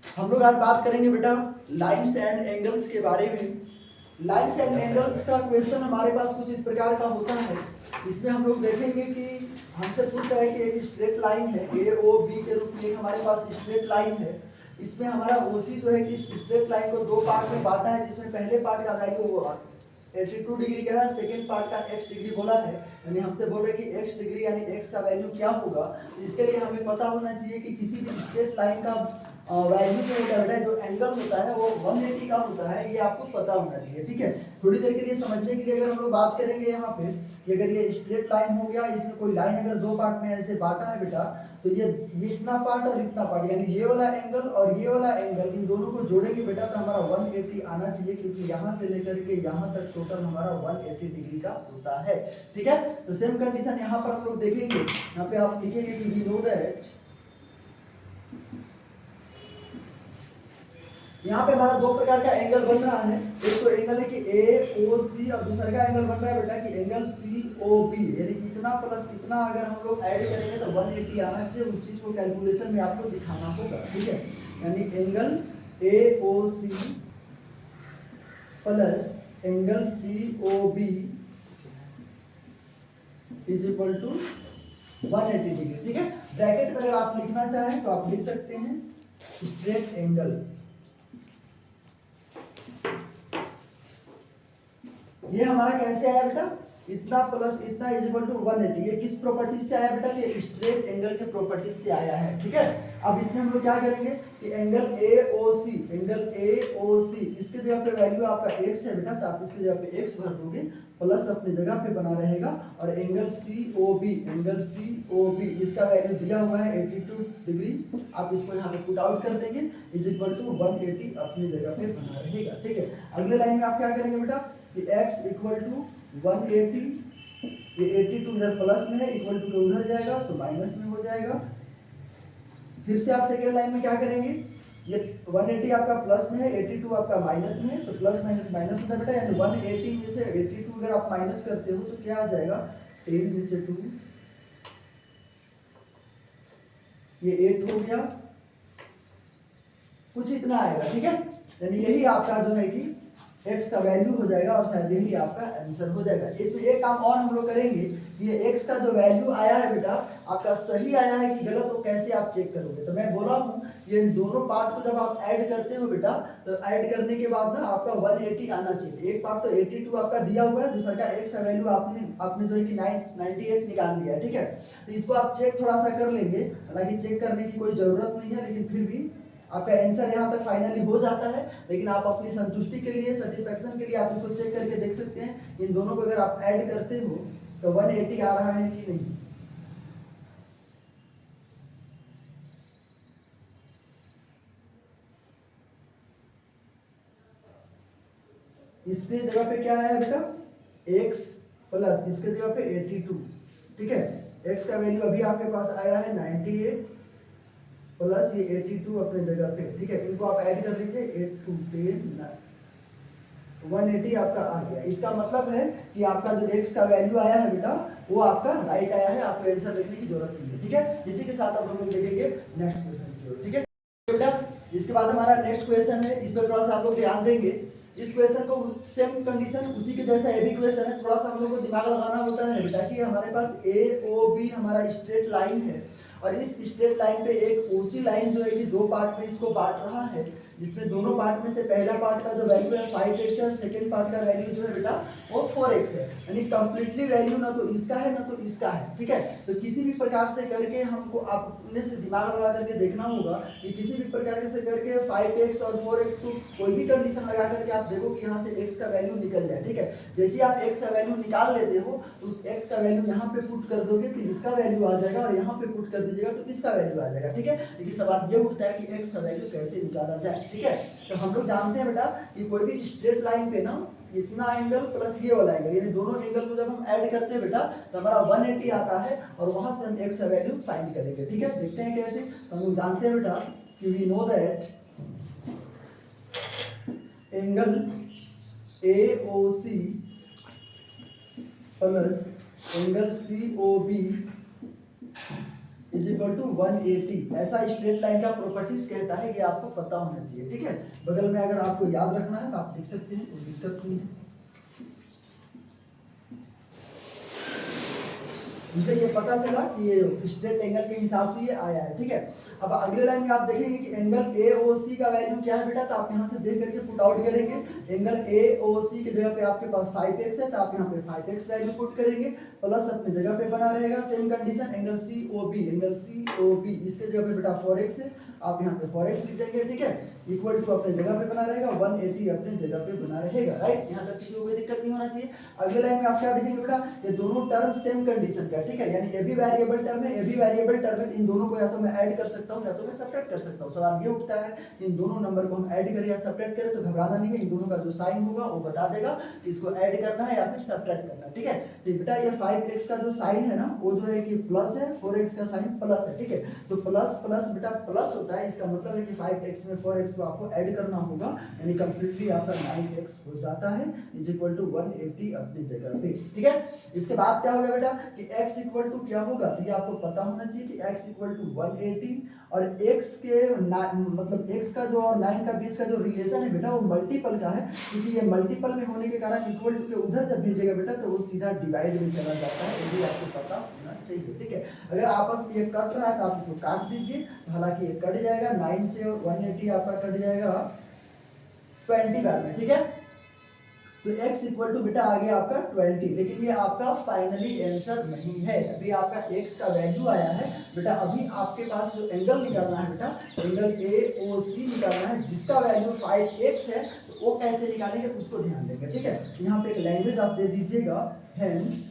हम लोग आज बात करेंगे बेटा लाइन्स एंड एंगल्स के बारे में। लाइन्स एंड एंगल्स का क्वेश्चन हमारे पास कुछ इस प्रकार का होता है। इसमें हम लोग देखेंगे कि हमसे पूछता है कि एक स्ट्रेट लाइन है ए ओ बी के रूप में, एक हमारे पास स्ट्रेट लाइन है। इसमें हमारा ओसी जो है कि स्ट्रेट लाइन को दो पार्ट में बांटा है, जिसमें पहले पार्ट का वैल्यू 82 डिग्री का है, सेकेंड पार्ट का x डिग्री बोला है। यानी हमसे बोल रहे कि x डिग्री यानी x का वैल्यू क्या होगा। इसके लिए हमें पता होना चाहिए कि किसी भी स्ट्रेट लाइन का वैल्यू जो होता है, जो एंगल होता है वो 180 का होता है, ये आपको पता होना चाहिए। ठीक है, थोड़ी देर के लिए समझने के लिए अगर हम लोग बात करेंगे यहाँ पे कि अगर ये स्ट्रेट लाइन हो गया, इसमें कोई लाइन अगर दो पार्ट में ऐसे बांटा है बेटा, तो ये इतना पार्ट और इतना पार्ट, यानी ये वाला एंगल और ये वाला एंगल, इन दोनों को जोड़ेंगे बेटा तो हमारा 180 आना चाहिए, क्योंकि यहाँ से लेकर के यहाँ तक टोटल हमारा 180 डिग्री का होता है। ठीक है, तो सेम कंडीशन यहाँ पर हम लोग देखेंगे। यहाँ पे आप लिखेंगे कि वी नो दैट, यहाँ पे हमारा दो प्रकार का एंगल बन रहा है। एक तो एंगल है कि ए ओ सी, और दूसरा का एंगल बन रहा है बेटा कि एंगल सी ओ बी, यानी इतना प्लस इतना अगर हम लोग ऐड करेंगे तो 180 आना चाहिए। उस चीज को कैलकुलेशन में आपको दिखाना होगा। ठीक है, यानी angle A O C plus angle C O B is equal to 180 degree. ठीक है, ब्रैकेट में अगर आप लिखना चाहें तो आप लिख सकते हैं स्ट्रेट एंगल। ये हमारा कैसे आया बेटा, इतना प्लस इतना इज इक्वल टू 180। ये किस प्रॉपर्टी से आया बेटा, ये स्ट्रेट एंगल के प्रॉपर्टी से आया है। ठीक है, अब इसमें हम लोग क्या करेंगे कि angle A O C, angle A O सी, इसके जगह पे वैल्यू आपका x है बेटा, तो आप इसके जगह पे x भर दोगे, प्लस अपनी जगह पे बना रहेगा। और angle C O B, angle C O B इसका वैल्यू दिया हुआ है 82 डिग्री, आप इसको यहाँ पे पुट आउट कर देंगे, इज इक्वल टू 180 अपनी जगह पे बना रहेगा। ठीक है, अगले लाइन में आप क्या करेंगे बेटा कि x इक्वल टू 180, ये 82 इधर प्लस में है, इक्वल टू के उधर जाएगा तो माइनस में हो जाएगा। फिर से आप सेकेंड लाइन में क्या करेंगे, ये 180 आपका प्लस में है, 82 आपका माइनस में है, तो प्लस माइनस माइनस होता है बेटा, यानी 180 में से 82 अगर आप माइनस करते हो तो क्या आ जाएगा 10 में से 2, ये 8 हो गया, कुछ इतना आएगा। ठीक है, यानी यही आपका जो है कि x का वैल्यू हो जाएगा और शायद यही आपका आंसर हो जाएगा। इसमें एक काम और हम लोग करेंगे, ये x का जो वैल्यू आया है बेटा आपका सही आया है कि गलत, वो कैसे आप चेक करोगे। तो मैं बोला हूँ ये दोनों पार्ट को जब आप ऐड करते हो बेटा, तो ऐड करने के बाद ना आपका 180 आना चाहिए। एक पार्ट तो 82 आपका दिया हुआ है, दूसरा का x का वैल्यू आपने जो है कि 98 निकाल लिया है। ठीक है, तो इसको आप चेक थोड़ा सा कर लेंगे, हालांकि चेक करने की कोई जरूरत नहीं है, लेकिन फिर भी आपका आंसर यहाँ तक फाइनली हो जाता है। लेकिन आप अपनी संतुष्टि के लिए, सेटिस्फेक्शन के लिए आप इसको चेक करके देख सकते हैं, इन दोनों को अगर आप ऐड करते हो तो 180 आ रहा है कि नहीं। इसके जगह पे क्या है बेटा x प्लस इसके जगह पे 82। ठीक है, x का वैल्यू अभी आपके पास आया है 98 प्लस ये 82 अपने जगह पे। ठीक है, इनको आप ऐड कर लीजिए, 8 2 10 180 आपका आ गया। इसका मतलब है कि आपका जो x का वैल्यू आया है बेटा वो आपका राइट आया है, आपको आंसर लिखने की जरूरत नहीं है। ठीक है, इसी के साथ अब हम लोग देखेंगे नेक्स्ट क्वेश्चन की ओर। ठीक है बेटा, इसके बाद हमारा नेक्स्ट क्वेश्चन है, इस पर थोड़ा सा आप लोग ध्यान देंगे। इस क्वेश्चन को सेम कंडीशन उसी के जैसा ये भी क्वेश्चन है, थोड़ा सा हम लोग को दिमाग लगाना होता है बेटा कि हमारे पास ए ओ बी हमारा स्ट्रेट लाइन है, और इस स्ट्रेट लाइन पे एक ओसी लाइन जो है कि दो पार्ट में इसको बांट रहा है, जिसमें दोनों पार्ट में से पहला पार्ट का जो वैल्यू है 5x है, सेकंड पार्ट का वैल्यू जो है बेटा वो 4x है। यानी कंप्लीटली वैल्यू ना तो इसका है ना तो इसका है। ठीक है, तो किसी भी प्रकार से करके हमको आप अपने से दिमाग लगा करके देखना होगा कि किसी भी प्रकार से करके 5x और 4x को कोई भी कंडीशन लगा करके आप देखो कि यहाँ से x का वैल्यू निकल जाए। ठीक है, जैसे आप x का वैल्यू निकाल लेते हो तो उस x का वैल्यू यहाँ पे पुट कर दोगे तो इसका वैल्यू आ जाएगा, और यहाँ पे पुट कर दीजिएगा तो इसका वैल्यू आ जाएगा। ठीक है, लेकिन सवाल ये उठता है कि x का वैल्यू कैसे निकाला जाए। ठीक है, तो हम लोग जानते हैं बेटा कि कोई भी स्ट्रेट लाइन पे ना इतना एंगल प्लस ये वाला एंगल, यानी दोनों एंगल को जब हम ऐड करते हैं बेटा तो हमारा 180 आता है, और वहां से हम x का वैल्यू फाइंड करेंगे। ठीक है, देखते हैं कैसे। तो हम लोग जानते हैं बेटा कि we know that angle AOC plus angle COB is equal to 180। ऐसा स्ट्रेट लाइन का प्रॉपर्टीज कहता है, ये आपको पता होना चाहिए, ठीक है। बगल में अगर आपको याद रखना है तो आप लिख सकते हैं, कोई दिक्कत नहीं है। मुझे ये पता चला कि ये स्ट्रेट एंगल के हिसाब से ये आया है, ठीक है। अब अगले लाइन में आप देखेंगे कि एंगल AOC का वैल्यू क्या है बेटा, तो आप यहाँ से देख करके पुट आउट करेंगे। एंगल AOC की जगह पे आपके पास 5x है, तो आप यहाँ पे 5x वैल्यू पुट करेंगे, प्लस अपनी जगह पे बना रहेगा। सेम कंडीशन एंगल COB इसके जगह पे बेटा 4x है, आप यहाँ पे 4x लिख देंगे, ठीक है। इक्वल टू अपने जगह पे बना रहेगा, 180 अपने जगह पे बना रहेगा, राइट। यहाँ तक किसी को कोई दिक्कत नहीं होना चाहिए। अगले लाइन में आप क्या देखेंगे बेटा, ये दोनों टर्म सेम कंडीशन का, ठीक है। यानी ए भी वेरिएबल टर्म है, ए भी वेरिएबल टर्म है, तो इन दोनों को या तो मैं ऐड कर सकता हूँ या तो मैं सब्ट्रैक्ट कर सकता हूँ। सवाल ये उठता है कि इन दोनों नंबर को हम ऐड करें या सब्ट्रैक्ट करें, तो घबराना नहीं है, इन दोनों का जो साइन होगा वो बता देगा कि इसको ऐड करना है या फिर सब्ट्रैक्ट करना है, ठीक है। तो बेटा ये 5x का जो साइन है ना, वो जो है कि प्लस है, 4x का साइन प्लस है, ठीक है। तो प्लस प्लस बेटा प्लस होता है, इसका मतलब है कि 5x में 4x को आपको ऐड करना होगा, यानी कंप्लीटली आपका 9x हो जाता है, इज इक्वल टू 180 अपनी जगह पे, ठीक है। इसके बाद क्या होगा बेटा कि x इक्वल टू क्या होगा, तो ये आपको पता होना चाहिए कि x इक्वल टू 180, और x के मतलब x का जो और 9 का बीच का जो रिलेशन है बेटा वो मल्टीपल का है, क्योंकि ये मल्टीपल में होने के कारण इक्वल टू के उधर जब भेजेगा बेटा तो वो सीधा डिवाइड में चला जाता है, ये भी आपको पता होना चाहिए, ठीक है। अगर आपस में ये कट रहा है तो आप इसको काट दीजिए, हालांकि ये कट जाएगा, 9 से 180 आपका कट जाएगा 20 बार में, ठीक है। तो x इक्वल टू बेटा आ गया आपका 20, लेकिन ये आपका फाइनली आंसर नहीं है, अभी आपका x का वैल्यू आया है बेटा। अभी आपके पास जो एंगल निकालना है बेटा, एंगल AOC निकालना है, जिसका वैल्यू 5x है, तो वो कैसे निकालेंगे उसको ध्यान देंगे, ठीक है। यहाँ पे एक लैंग्वेज आप दे दीजिएगा, हेंस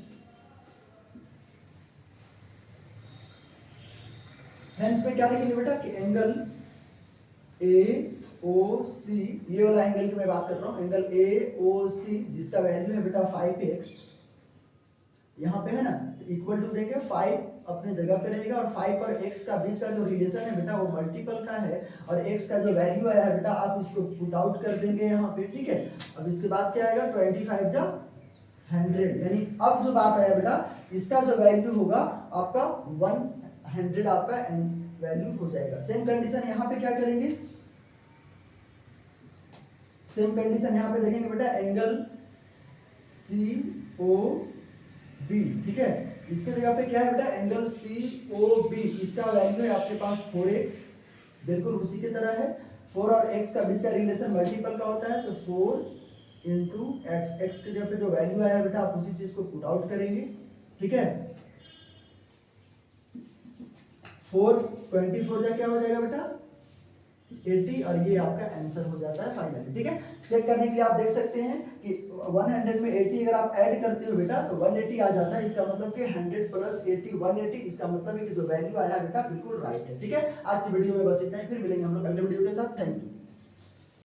में क्या लिखेंगे बेटा कि एंगल AOC, ये वाला एंगल की मैं बात कर रहा हूँ, एंगल AOC जिसका वैल्यू है बेटा 5x, यहाँ पे है ना, तो इक्वल टू देंगे, 5 अपने जगह पे रहेगा, और 5 और x का बीच का जो रिलेशन है बेटा वो मल्टीपल का है, और x का जो वैल्यू आया है बेटा आप इसको पुट आउट कर देंगे यहाँ पे, ठीक है। अब इसके बाद क्या आएगा, 25 जा 100, यानी अब जो बात आया बेटा इसका जो वैल्यू होगा आपका 100 आपका वैल्यू हो जाएगा। सेम कंडीशन यहाँ पे क्या करेंगे, सेम कंडीशन यहाँ पे देखेंगे बेटा, एंगल COB, ठीक है। इसके जगह पे क्या है बेटा, एंगल COB, इसका वैल्यू है आपके पास 4x, बिल्कुल उसी की तरह है। 4 और x का बीच का रिलेशन मल्टीपल का होता है, तो 4 इंटू x के जगह पे जो वैल्यू आया बेटा आप उसी चीज को पुट आउट करेंगे, ठीक है। 4 24 जा क्या हो जाएगा बेटा 80, और ये आपका आंसर हो जाता है फाइनली, ठीक है। चेक करने के लिए आप देख सकते हैं कि 100 में 80 अगर आप ऐड करते हो बेटा तो 180 आ जाता है, इसका मतलब कि 100 प्लस 80 180, इसका मतलब है कि जो वैल्यू आया बेटा बिल्कुल राइट है, ठीक है। आज की वीडियो में बस इतना ही, फिर मिलेंगे हम लोग अगले वीडियो के साथ। Thank you.